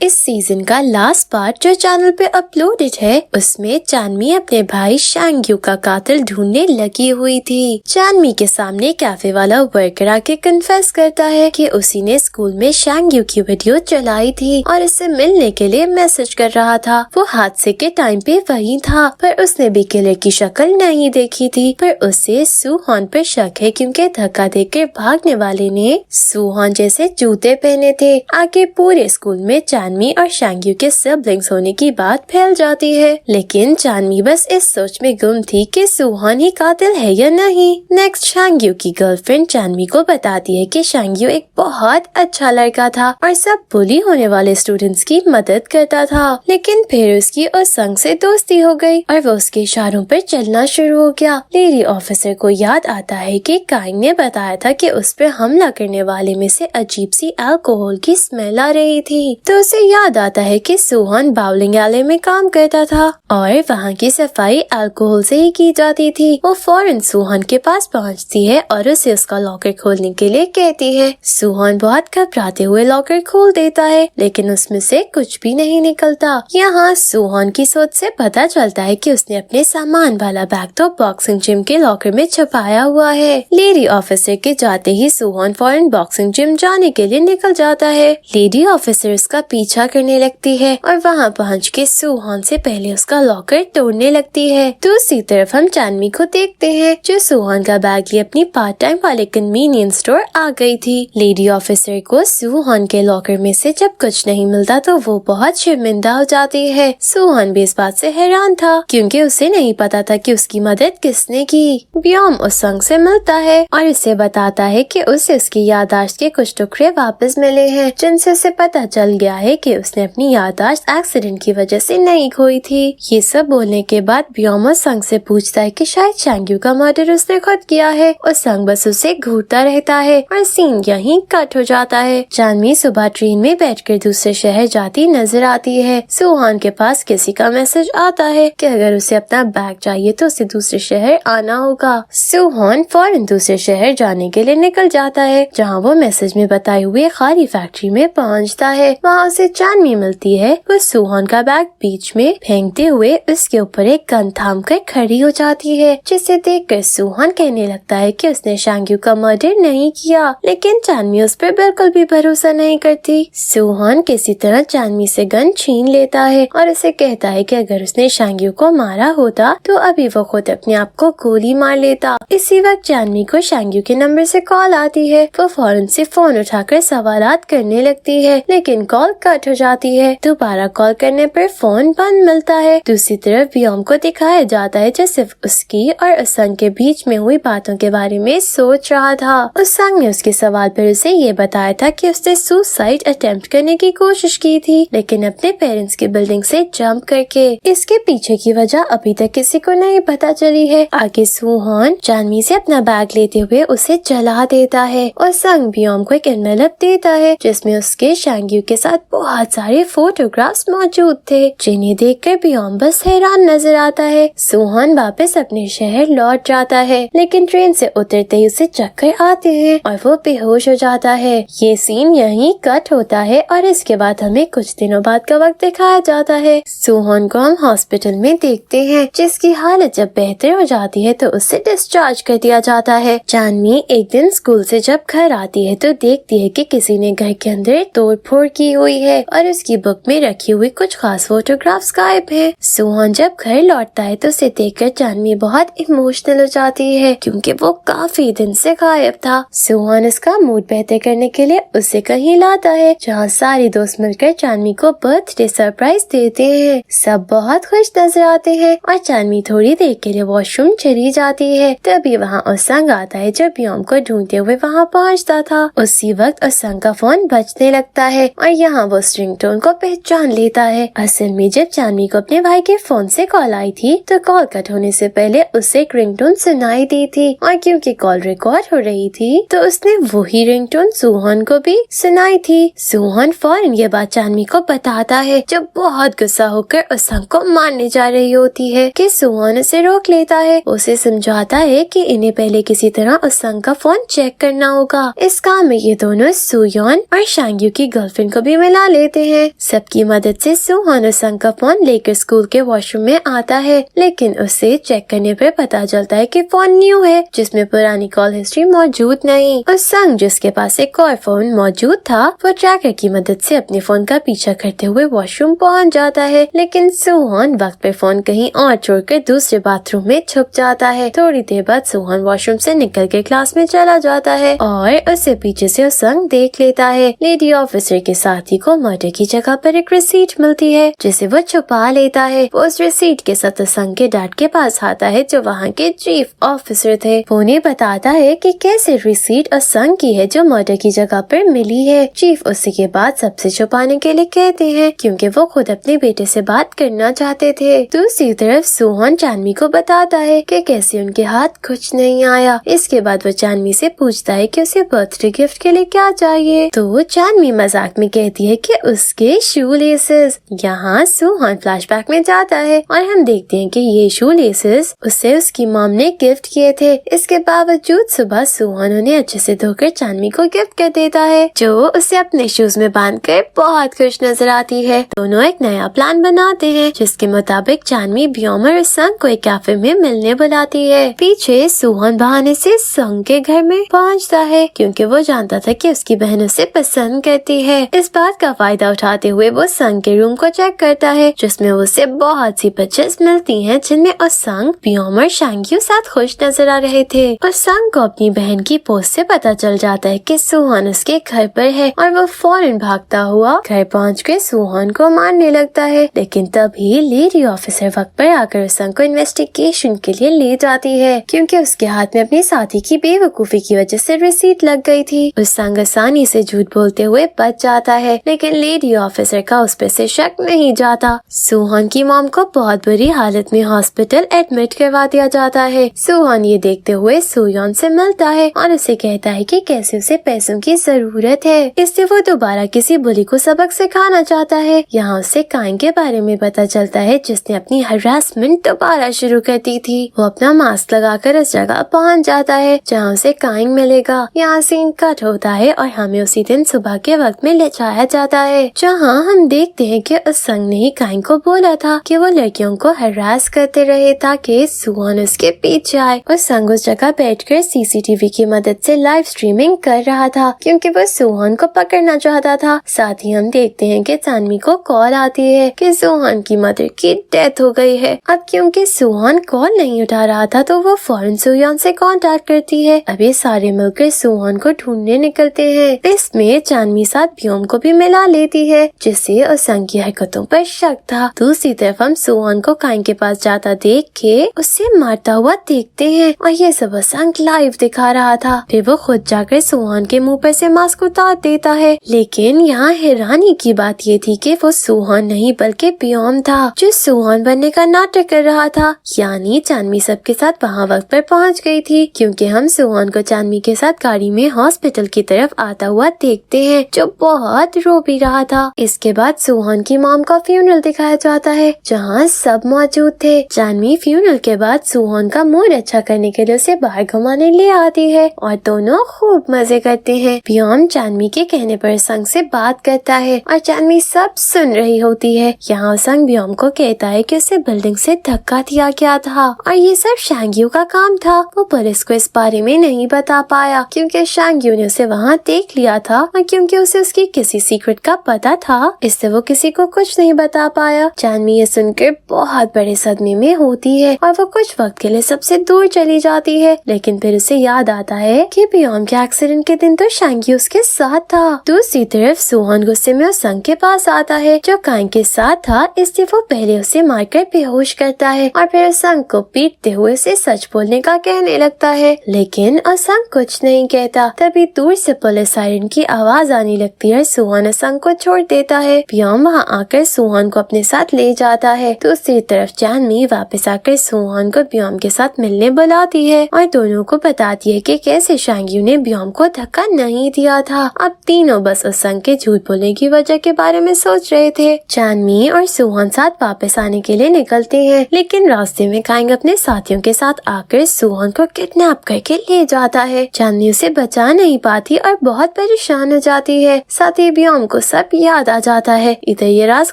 इस सीजन का last part जो चैनल पे अपलोडेड है उसमें चानमी अपने भाई शांग्यू का कातिल ढूंढने लगी हुई थी। चानमी के सामने कैफे वाला वर्कर आके कन्फेस करता है कि उसी ने स्कूल में शांग्यू की वीडियो चलाई थी और इससे मिलने के लिए मैसेज कर रहा था। वो हादसे के टाइम पे वहीं था पर उसने भी किलर की शक्ल नहीं देखी थी। पर उसे सूहॉन पर शक है क्योंकि धक्का देकर भागने वाले ने सूहॉन जैसे जूते पहने थे। आगे पूरे स्कूल में चानमी और शांग्यू के सिबलिंग्स होने की बात फैल जाती है, लेकिन चानमी बस इस सोच में गुम थी कि सूहॉन ही कातिल है या नहीं। नेक्स्ट शांग्यू की गर्लफ्रेंड चानमी को बताती है कि शांग्यू एक बहुत अच्छा लड़का था और सब बुली होने वाले स्टूडेंट्स की मदद करता था, लेकिन फिर उसकी उस संग से दोस्ती हो गई और वो उसके इशारों पर चलना शुरू हो गया। लेडी ऑफिसर को याद आता है कि काइंग ने बताया था कि उस पर हमला करने वाले में से अजीब सी अल्कोहल की स्मेल आ रही थी, तो उसे याद आता है कि सूहॉन बाउलिंग एले में काम करता था और वहाँ की सफाई अल्कोहल से ही की जाती थी। वो फौरन सूहॉन के पास पहुँचती है और उसे उसका लॉकर खोलने के लिए कहती है। सूहॉन बहुत घबराते हुए लॉकर खोल देता है, लेकिन उसमें से कुछ भी नहीं निकलता। यहाँ सूहॉन की सोच से पता चलता है कि उसने अपने सामान वाला बैग तो बॉक्सिंग जिम के लॉकर में छुपाया हुआ है। लेडी ऑफिसर के जाते ही सूहॉन फौरन बॉक्सिंग जिम जाने के लिए निकल जाता है। लेडी ऑफिसर उसका पीछा करने लगती है और वहाँ पहुँच के सूहॉन से पहले उसका लॉकर तोड़ने लगती है। दूसरी तरफ हम चानमी को देखते हैं जो सूहॉन का बैग लिए अपनी पार्ट टाइम वाले कन्वीनियंस स्टोर आ गई थी। लेडी ऑफिसर को सूहॉन के लॉकर में से जब कुछ नहीं मिलता तो वो बहुत शर्मिंदा हो जाती है। सूहॉन भी इस बात से हैरान था क्योंकि उसे नहीं पता था कि उसकी मदद किसने की। ब्योम उस संग से मिलता है और उसे बताता है कि उसे उसकी याददाश्त के कुछ टुकड़े वापस मिले हैं, जिनसे उसे पता चल गया है कि उसने अपनी याददाश्त एक्सीडेंट की वजह से नहीं खोई थी। ये सब बोलने के बाद ब्योम उस संग से पूछता है कि शायद शांग्यू का मर्डर उसने खुद किया है। उस संग बस उसे घूरता रहता है और सीन यहीं कट हो जाता है। चानमी सुबह ट्रेन में बैठकर दूसरे शहर जाती नजर आती है। सूहॉन के पास किसी का मैसेज आता है कि अगर उसे अपना बैग चाहिए तो उसे दूसरे शहर आना होगा। सूहॉन फौरन दूसरे शहर जाने के लिए निकल जाता है, जहाँ वो मैसेज में बताए हुए खाली फैक्ट्री में पहुँचता है। वहाँ उसे चानमी मिलती है। वो सूहॉन का बैग बीच में फेंकते हुए उसके ऊपर एक गन थाम कर खड़ी हो जाती है, जिसे देखकर सूहॉन कहने लगता है कि उसने शांग्यू का मर्डर नहीं किया, लेकिन चानमी उस पर बिल्कुल भी भरोसा नहीं करती। सूहॉन किसी तरह चानमी से गन छीन लेता है और उसे कहता है कि अगर उसने शांग्यू को मारा होता तो अभी वो खुद अपने आप को गोली मार लेता। इसी वक्त चानमी को शांग्यू के नंबर से कॉल आती है। वो फौरन से फोन उठाकर सवालात करने लगती है, लेकिन कॉल कट हो जाती है। दोबारा कॉल करने पर फोन बंद मिलता है। दूसरी तरफ व्योम को दिखाया जाता है जो सिर्फ उसकी और उस संग के बीच में हुई बातों के बारे में सोच रहा था। उस संग ने उसके सवाल पर उसे ये बताया था कि उसने सुसाइड अटेम्प्ट करने की कोशिश की थी, लेकिन अपने पेरेंट्स की बिल्डिंग से जंप करके। इसके पीछे की वजह अभी तक किसी को नहीं पता चली है। आगे सूहॉन चानमी से अपना बैग लेते हुए उसे जला देता है और संग व्योम को एक एनवेलप देता है जिसमें उसके शांग्यू के साथ बहुत सारे फोटोग्राफ्स मौजूद थे, जिन्हें देखकर व्योम बस हैरान नजर आता है। सूहॉन वापस अपने शहर लौट जाता है, लेकिन ट्रेन से उतरते ही उसे चक्कर आते हैं और वो बेहोश हो जाता है। ये सीन यहीं कट होता है और इसके बाद हमें कुछ दिनों बाद का वक्त दिखाया जाता है। सूहॉन को हम हॉस्पिटल में देखते हैं, जिसकी हालत जब बेहतर हो जाती है तो उसे डिस्चार्ज कर दिया जाता है। चानमी एक दिन स्कूल से जब घर आती है तो देखती है कि किसी ने घर के अंदर तोड़फोड़ की हुई है और उसकी बुक में रखी हुई कुछ खास फोटोग्राफ्स गायब है। सूहॉन जब घर लौटता है तो उसे देखकर चानमी बहुत इमोशनल हो जाती है क्योंकि वो काफी दिन से गायब था। सूहॉन इसका मूड बेहतर करने के लिए उसे कहीं लाता है, जहाँ सारे दोस्त मिलकर चानमी को बर्थडे सरप्राइज देते हैं। सब बहुत खुश नजर आते हैं और चानमी थोड़ी देर के लिए वॉशरूम चली जाती है। तभी वहाँ उसंग आता है जो व्योम को ढूंढते हुए वहाँ पहुँचता था। उसी वक्त उसंग का फोन बजने लगता है और यहाँ वो रिंगटोन को पहचान लेता है। असल में जब चानमी को अपने भाई के फोन से कॉल आई थी तो कॉल कट होने से पहले उसे एक रिंगटोन सुनाई दी थी और क्योंकि कॉल रिकॉर्ड हो रही थी तो उसने वही रिंगटोन सूहॉन को भी सुनाई थी। सूहॉन फौरन ये बात चानमी को बताता है जो बहुत गुस्सा होकर उसंग को मारने जा रही होती है कि सूहॉन उसे रोक लेता है। उसे समझाता है कि इन्हें पहले किसी तरह उसंग का फोन चेक करना होगा। इस काम में ये दोनों सूयोन और शांग्यू की गर्लफ्रेंड को भी मिला लेते हैं। सबकी मदद से सुहान संग का फोन लेकर स्कूल के वॉशरूम में आता है, लेकिन उसे चेक करने पर पता चलता है कि फोन न्यू है जिसमें पुरानी कॉल हिस्ट्री मौजूद नहीं। और संग जिसके पास एक और फोन मौजूद था वो ट्रैकर की मदद से अपने फोन का पीछा करते हुए वॉशरूम पहुंच जाता है, लेकिन सुहान वक्त पे फोन कहीं और छोड़कर दूसरे बाथरूम में छुप जाता है। थोड़ी देर बाद सुहान वॉशरूम से निकल के क्लास में चला जाता है और उसे पीछे से संग देख लेता है। लेडी ऑफिसर के साथी को मर्डर की जगह पर एक रिसीट मिलती है जिसे वो छुपा लेता है। वो उस रिसीट के साथ संग के डैड के पास आता है जो वहाँ के चीफ ऑफिसर थे। वो उन्हें बताता है कि कैसे रिसीट और संग की है जो मर्डर की जगह पर मिली है। चीफ उसी के बाद सबसे छुपाने के लिए कहते हैं क्योंकि वो खुद अपने बेटे से बात करना चाहते थे। दूसरी तरफ सुहान चांदनी को बताता है कि कैसे उनके हाथ कुछ नहीं आया। इसके बाद वो चांदनी से पूछता है कि उसे बर्थडे गिफ्ट के लिए क्या चाहिए, तो चांदनी मजाक में कहती है कि उसके शू लेसेस। यहाँ सुहान फ्लैशबैक में जाता है और हम देखते हैं कि ये शू लेसेस उसे उसकी मॉम ने गिफ्ट किए थे। इसके बावजूद सुबह सुहान उन्हें अच्छे से धोकर चांदनी को गिफ्ट कर देता है जो उसे अपने शूज में बांधकर बहुत खुश नजर आती है। दोनों एक नया प्लान बनाते हैं जिसके मुताबिक चांदनी ब्योमर और संग को एक कैफे में मिलने बुलाती है। पीछे सुहान बहाने से संग के घर में पहुंचता है क्योंकि वो जानता था कि उसकी बहन उसे पसंद करती है। इस बात का फायदा उठाते हुए वो संग के रूम को चेक करता है जिसमें उसे बहुत सी पिक्चर्स मिलती हैं जिनमें संग ब्योमर शांग्यू साथ खुश नजर आ रहे थे। और संग को अपनी बहन की पोस्ट से पता चल जाता है कि सुहान उसके घर पर है और वो फौरन भागता हुआ घर पहुंचकर सुहान को मारने लगता है। लेकिन तभी लेडी ऑफिसर वक्त पर आकर संग को इन्वेस्टिगेशन के लिए ले जाती है क्योंकि उसके हाथ में अपने साथी की बेवकूफी की वजह से रिसीट लग गई थी। उस संग आसानी से झूठ बोलते हुए बच जाता है, लेकिन लेडी ऑफिसर का उस पर से शक नहीं जाता। सुहान की मॉम को बहुत बुरी हालत में हॉस्पिटल एडमिट करवा दिया जाता है। सुहान ये देखते हुए सुयोन से मिलता है और उसे कहता है कि कैसे उसे पैसों की जरूरत है, इससे वो दोबारा किसी बुली को सबक सिखाना चाहता है। यहाँ उसे काइन के बारे में पता चलता है जिसने अपनी हरासमेंट दोबारा शुरू कर दी थी। वो अपना मास्क लगाकर उस जगह पहुँच जाता है जहाँ उसे काइन मिलेगा। यहाँ सीन कट होता है और हमें उसी दिन सुबह के वक्त में ले जाया जाता है जहाँ हम देखते हैं कि उस संग ने ही काइन को बोला था कि वो लड़कियों को हरास करते रहे ताकि सुहान उसके पीछे आए। और संग उस जगह बैठकर सीसीटीवी की मदद से लाइव स्ट्रीमिंग कर रहा था क्योंकि वो सुहान को पकड़ना चाहता था। साथ ही हम देखते हैं कि चांदनी को कॉल आती है कि सुहान की मदर की डेथ हो गई है। अब क्योंकि सुहान कॉल नहीं उठा रहा था तो वो फौरन सुयोन से कांटेक्ट करती है। अब ये सारे मिलकर सुहान को ढूंढने निकलते हैं। इसमें चांदनी साथ ब्योम को भी मिला लेती है जिससे संग की हरकतों पर शक था। दूसरी तरफ हम सुहान को काइन के पास जाता देख के उससे मारता हुआ देखते हैं और ये सब संग लाइव दिखा रहा था। फिर वो खुद जाकर सुहान के मुंह पर से मास्क उतार देता है, लेकिन यहाँ हैरानी की बात ये थी कि वो सुहान नहीं बल्कि ब्योम था जो सुहान बनने का नाटक कर रहा था। यानी चांदनी सबके साथ वहाँ वक्त पर पहुँच गई थी क्योंकि हम सुहान को चांदनी के साथ गाड़ी में हॉस्पिटल की तरफ आता हुआ देखते हैं जो बहुत रो भी रहा था। इसके बाद सुहान की मॉम का फ्यूनरल दिखाया जाता है जहाँ सब मौजूद थे। चांदनी फ्यूनरल के बाद सुहान का मूड अच्छा करने के लिए उसे बाहर घुमाने ले आती है और दोनों खूब मजे करते हैं। ब्योम चांदनी के कहने पर संग से बात करता है और चांदनी सब सुन रही होती है। यहाँ संग ब्योम को कहता है कि उसे बिल्डिंग से धक्का दिया गया था और ये सब शांग्यू का काम था। वो पुलिस को इस बारे में नहीं बता पाया क्योंकि शांग्यू ने उसे वहाँ देख लिया था और क्योंकि उसे उसकी किसी सीक्रेट का पता था इससे वो किसी को कुछ नहीं बता पाया। चांदनी ये सुनकर बहुत बड़े सदमे में होती है और वो कुछ वक्त के लिए सबसे दूर चली जाती है, लेकिन फिर उसे याद आता है कि ब्योम के एक्सीडेंट के दिन तो शांग्यू उसके साथ था। दूसरी तरफ सुहान गुस्से में उस संग के पास आता है जो काइन के साथ था, इसलिए वो पहले उसे मारकर बेहोश करता है और फिर संग को पीटते हुए उसे सच बोलने का कहने लगता है, लेकिन संग कुछ नहीं कहता। तभी दूर से पुलिस सायरन की आवाज आने लगती है। सुहान संग को छोड़ देता है। ब्योम वहाँ आकर सुहान को अपने साथ ले जाता है। दूसरी तरफ चांदनी वापस आकर सुहान को ब्योम के साथ मिलने बुलाती है और दोनों को बताती है कि कैसे शांग्यू ने ब्योम को धक्का नहीं दिया था। अब तीनों बस उस संग के झूठ बोलने की वजह के बारे में सोच रहे थे। चांदनी और सुहान साथ वापस आने के लिए निकलते हैं, लेकिन रास्ते में काइंग अपने साथियों के साथ आकर सुहान को किडनैप करके ले जाता है। चांदनी उसे बचा नहीं पाती और बहुत परेशान हो जाती है। साथ ही ब्योम को सब याद आ जाता है। इधर ये राज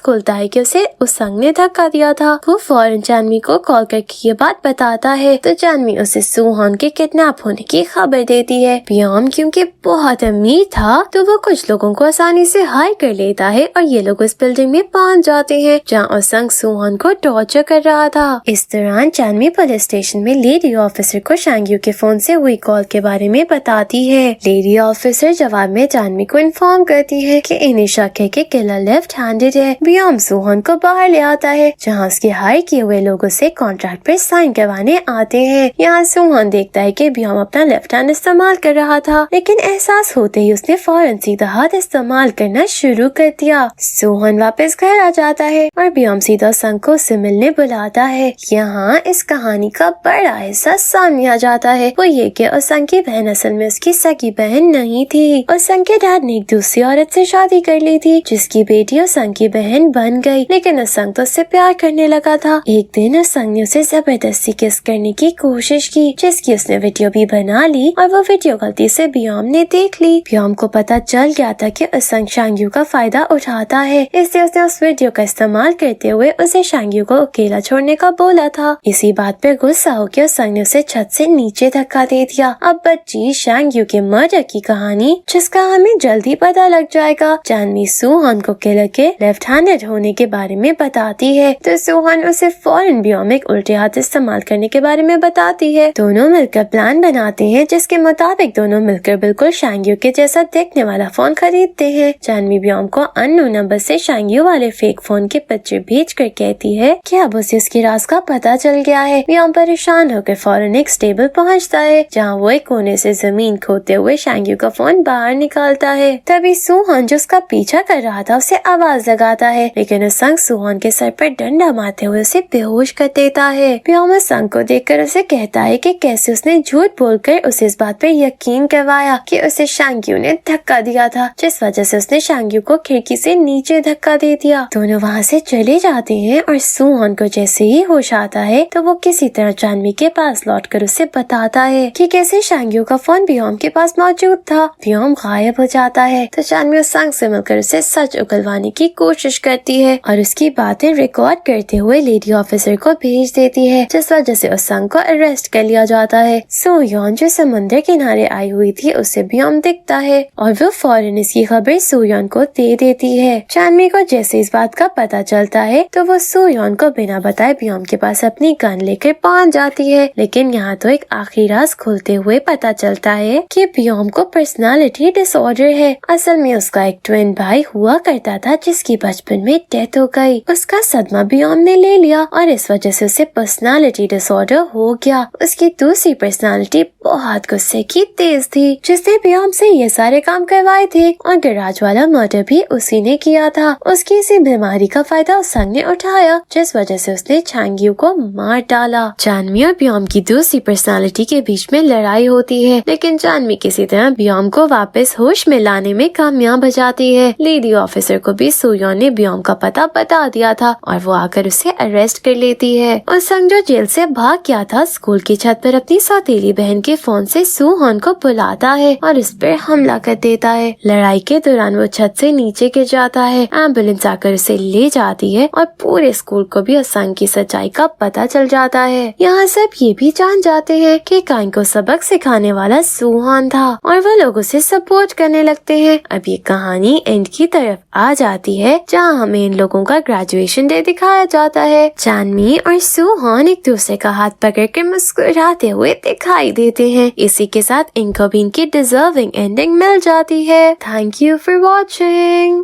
खुलता है कि उसे उस संग ने धक्का दिया था। वो फौरन जानवी को कॉल करके ये बात बताता है तो जानवी उसे सूहान के किडनैप होने की खबर देती है। व्योम क्योंकि बहुत अमीर था तो वो कुछ लोगों को आसानी से हायर कर लेता है और ये लोग उस बिल्डिंग में पहुंच जाते हैं जहाँ उसंग सूहान को टॉर्चर कर रहा था। इस दौरान जानवी पुलिस स्टेशन में लेडी ऑफिसर को शांग्यू के फोन से हुई कॉल के बारे में बताती है। लेडी ऑफिसर जवाब में जानवी को इन्फॉर्म करती है कि इन्हें शक है कि किलर लेफ्ट हैंडेड है। व्योम सूहान को बाहर ले आता है जहाँ उसके हायर किए हुए लोगों से कॉन्ट्रैक्ट पर साइन करवाने आते हैं। यहाँ सूहान देखता है कि व्योम अपना लेफ्ट हैंड इस्तेमाल कर रहा था, लेकिन एहसास होते ही उसने फौरन सीधा हाथ इस्तेमाल करना शुरू कर दिया। सूहान वापस घर आ जाता है और व्योम सीधा संग को उससे मिलने बुलाता है। यहाँ इस कहानी का बड़ा हिस्सा सामने आ जाता है, वो ये कि उसंग की बहन असल में उसकी सगी बहन नहीं थी। उसंग के डैड ने एक दूसरी औरत से शादी कर ली थी जिसकी बेटी उसंग की बहन बन गई, लेकिन उसंग तो उससे प्यार करने लगा था। एक दिन उसंग ने उसे जबरदस्ती किस करने की कोशिश की जिसकी उसने वीडियो भी बना ली और वो वीडियो गलती से व्योम ने देख ली। व्योम को पता चल गया था कि उसंग शांग्यू का फायदा उठाता है, इसलिए उसने उस वीडियो का इस्तेमाल करते हुए उसे शांग्यू को अकेला छोड़ने का बोला था। इसी बात पे गुस्सा होकर उसंग ने उसे छत से नीचे धक्का दे दिया। अब बच्ची शांग्यू के मर्डर की कहानी जिसका हमें जल्दी पता लग जाएगा। जानवी सूहान को किलर के लेफ्ट हैंडेड होने के बारे में बताती है तो सूहान उसे फौरन व्योम एक उल्टे हाथ इस्तेमाल करने के बारे में बताती है। दोनों मिलकर प्लान बनाते हैं जिसके मुताबिक दोनों मिलकर बिल्कुल शांग्यू के जैसा दिखने वाला फोन खरीदते हैं। जानवी व्योम को अननोन नंबर से शांग्यू वाले फेक फोन के पिक्चर भेज कर कहती है कि अब उसे उसके राज का पता चल गया है। व्योम परेशान होकर फौरन एक स्टेबल पहुंचता है जहां वो एक कोने से जमीन खोदते हुए शांग्यू का फोन बाहर निकालता है। तभी सूहान जो उसका पीछा कर रहा था उसे आवाज लगाता है, लेकिन उसंग सूहान के सर पर डंडा मारते हुए उसे बेहोश कर देता है। व्योम उसंग को देखकर उसे कहता है कि कैसे उसने झूठ बोलकर उसे इस बात पर यकीन करवाया कि उसे शांग्यू ने धक्का दिया था, जिस वजह से उसने शांग्यू को खिड़की से नीचे धक्का दे दिया। दोनों वहाँ से चले जाते हैं और सूहान को जैसे ही होश आता है तो वो किसी तरह जानवी के पास लौटकर उसे बताता है कि कैसे शांग्यू का फोन व्योम के पास मौजूद था। व्योम गायब हो जाता है तो जानवी उसंग से मिलकर उसे सच उगलवाने की कोशिश करती है और उसकी बातें रिकॉर्ड करते हुए लेडी ऑफिसर को भेज देती है, जिस वजह से उसंग को अरेस्ट कर लिया जाता है। सूयोन जो समुद्र किनारे आई हुई थी उसे व्योम दिखता है और वो फौरन इसकी खबर सूयोन को दे देती है। जानवी को जैसे इस बात का पता चलता है तो वो सूयोन को बिना बताए व्योम के पास अपनी गन लेकर पहुंच जाती है, लेकिन यहाँ तो एक आखिरी राज खुलते हुए पता चलता है कि व्योम को पर्सनालिटी डिसऑर्डर है। असल में उसका एक ट्विन भाई हुआ करता था जिसकी बचपन में डेथ हो गई। उसका सदमा व्योम ने ले लिया और इस वजह से उसे पर्सनालिटी डिसऑर्डर हो गया। उसकी दूसरी पर्सनालिटी बहुत गुस्से की तेज थी जिसने व्योम से ये सारे काम करवाए थे और गैराज वाला मर्डर भी उसी ने किया था। उसकी इसी बीमारी का फायदा उसंग ने उठाया जिस वजह से उसने शांग्यू को मार डाला। जानवी और व्योम की दूसरी पर्सनालिटी के बीच में लड़ाई होती है, लेकिन जानवी किसी तरह व्योम को वापस होश में लाने में कामयाब हो जाती है। लेडी ऑफिसर को भी सूयोन ने व्योम का पता बता दिया था और वो आकर उसे अरेस्ट कर लेती है। उसंग जो जेल से भाग गया था स्कूल की छत पर अपनी सौतेली बहन के फोन से सूहान को बुलाता है और इस पर हमला कर देता है। लड़ाई के दौरान वो छत से नीचे गिर जाता है। एम्बुलेंस आकर उसे ले जाती है और पूरे स्कूल को भी उसंग की सच्चाई का पता चल जाता है। यहाँ सब ये भी जान जाते हैं कि काइन को सबक सिखाने वाला सूहान था और वो लोग उसे सपोर्ट करने लगते हैं। अब ये कहानी एंड की तरफ आ जाती है जहाँ हमें इन लोगों का ग्रेजुएशन डे दिखाया जाता है। जानवी और सूहान एक दूसरे का हाथ पकड़ के मुस्कुराते हुए दिखाई देते हैं। इसी के साथ इनको भी इनकी डिजर्विंग एंडिंग मिल जाती है। Thank you for watching.